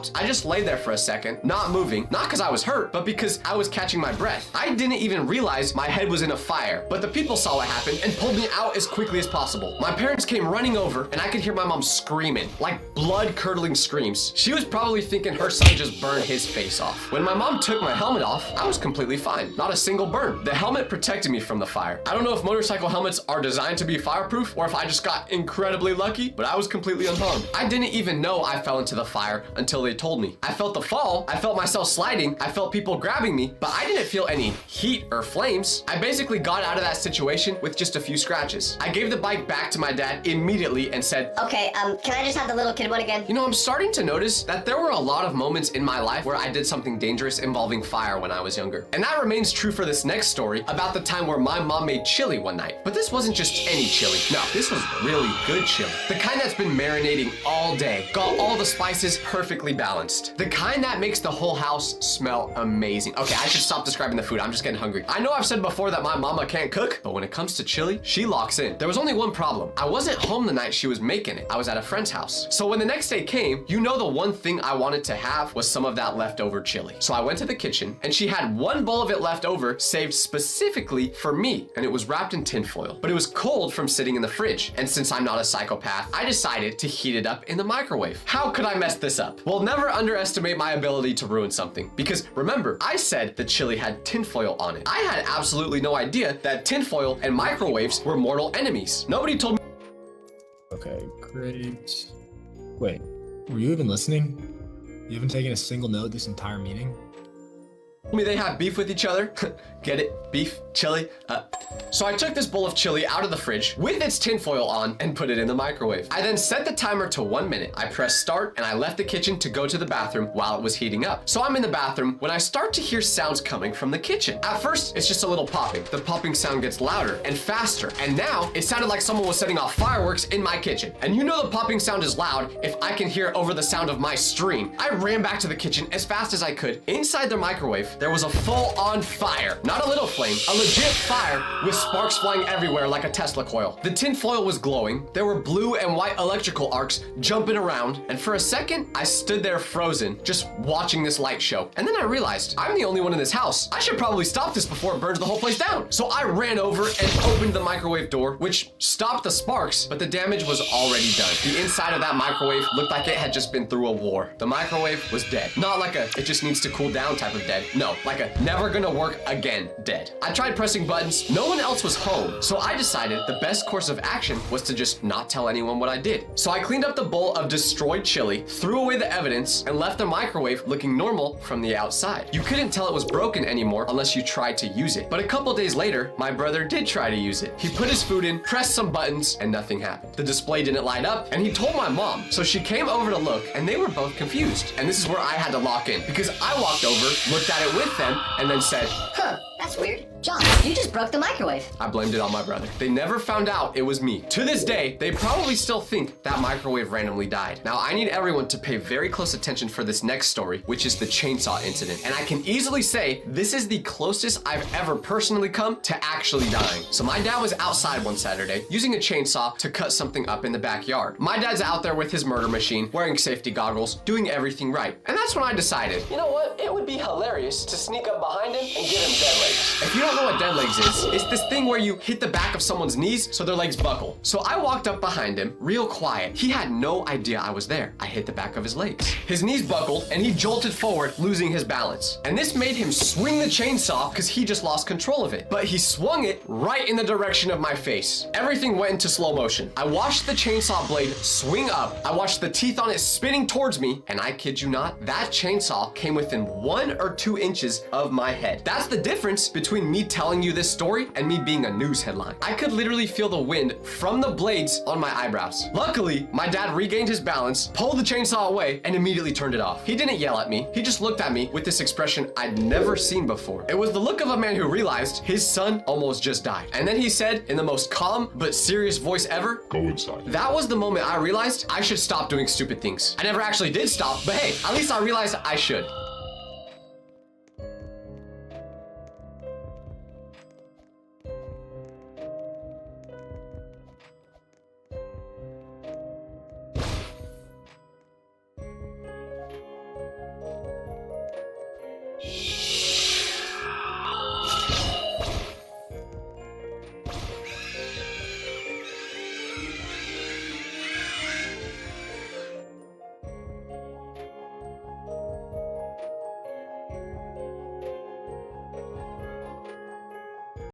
stopped, I just lay there for a second, not moving, not because I was hurt, but because I was catching my breath. I didn't even realize my head was in a fire, but the people saw what happened and pulled me out as quickly as possible. My parents came running over and I could hear my mom screaming, like blood-curdling screams. She was probably thinking her son just burned his face off. When my mom took my helmet off, I was completely fine. Not a single burn. The helmet protected me from the fire. I don't know if motorcycle helmets are designed to be fireproof or if I just got incredibly lucky, but I was completely unharmed. I didn't even know I fell into the fire until they told me. I felt the fall, I felt myself sliding, I felt people grabbing me, but I didn't feel any heat or flames. I basically got out of that situation with just a few scratches. I gave the bike back to my dad immediately and said, "Okay, can I just have the little kid one again?" You know, I'm starting to notice that there were a lot of moments in my life where I did something dangerous involving fire when I was younger. And that remains true for this next story about the time where my mom made chili one night. But this wasn't just any chili. No, this was really good chili. The kind that's been marinating all day, got all the spices perfectly balanced. The kind that makes the whole house smell amazing. Okay, I should stop describing the food. I'm just getting hungry. I know I've said before that my mama can't cook, but when it comes to chili, she locks in. There was only one problem. I wasn't home the night she was making it. I was at a friend's house. So when the next day came, you know the one thing I wanted to have was some of that leftover chili. So I went to the kitchen and she had one bowl of it left over, saved specifically for me, and it was wrapped in tinfoil. But it was cold from sitting in the fridge. And since I'm not a psychopath, I decided to heat it up in the microwave. How could I mess this up? Well, never underestimate my ability to ruin something. Because remember, I said the chili had tinfoil on it. I had absolutely no idea that tinfoil and microwaves were mortal enemies. Nobody told me. Okay, great. Wait, were you even listening? You haven't taken a single note this entire meeting? They have beef with each other. Get it? Beef, chili. So I took this bowl of chili out of the fridge with its tinfoil on and put it in the microwave. I then set the timer to 1 minute. I pressed start and I left the kitchen to go to the bathroom while it was heating up. So I'm in the bathroom when I start to hear sounds coming from the kitchen. At first, it's just a little popping. The popping sound gets louder and faster. And now it sounded like someone was setting off fireworks in my kitchen. And you know the popping sound is loud if I can hear it over the sound of my stream. I ran back to the kitchen as fast as I could. Inside the microwave, there was a full-on fire. Not a little flame, a legit fire with sparks flying everywhere like a Tesla coil. The tin foil was glowing. There were blue and white electrical arcs jumping around. And for a second, I stood there frozen, just watching this light show. And then I realized I'm the only one in this house. I should probably stop this before it burns the whole place down. So I ran over and opened the microwave door, which stopped the sparks, but the damage was already done. The inside of that microwave looked like it had just been through a war. The microwave was dead. Not like a, it just needs to cool down type of dead. No, like a never gonna work again dead. I tried pressing buttons. No one else was home. So I decided the best course of action was to just not tell anyone what I did. So I cleaned up the bowl of destroyed chili, threw away the evidence, and left the microwave looking normal from the outside. You couldn't tell it was broken anymore unless you tried to use it. But a couple days later, my brother did try to use it. He put his food in, pressed some buttons, and nothing happened. The display didn't light up, and he told my mom. So she came over to look, and they were both confused. And this is where I had to lock in, because I walked over, looked at it with them, and then said, "Huh, that's weird. John, you just broke the microwave." I blamed it on my brother. They never found out it was me. To this day, they probably still think that microwave randomly died. Now, I need everyone to pay very close attention for this next story, which is the chainsaw incident. And I can easily say this is the closest I've ever personally come to actually dying. So my dad was outside one Saturday using a chainsaw to cut something up in the backyard. My dad's out there with his murder machine, wearing safety goggles, doing everything right. And that's when I decided, you know what? It would be hilarious to sneak up behind him and give him dead legs. If you don't know what dead legs is, it's this thing where you hit the back of someone's knees so their legs buckle. So I walked up behind him, real quiet. He had no idea I was there. I hit the back of his legs. His knees buckled and he jolted forward, losing his balance. And this made him swing the chainsaw because he just lost control of it. But he swung it right in the direction of my face. Everything went into slow motion. I watched the chainsaw blade swing up. I watched the teeth on it spinning towards me. And I kid you not, that chainsaw came within 1 or 2 inches of my head. That's the difference between me telling you this story and me being a news headline. I could literally feel the wind from the blades on my eyebrows. Luckily, my dad regained his balance, pulled the chainsaw away, and immediately turned it off. He didn't yell at me. He just looked at me with this expression I'd never seen before. It was the look of a man who realized his son almost just died. And then he said in the most calm but serious voice ever, "Go inside." That was the moment I realized I should stop doing stupid things. I never actually did stop, but hey, at least I realized I should.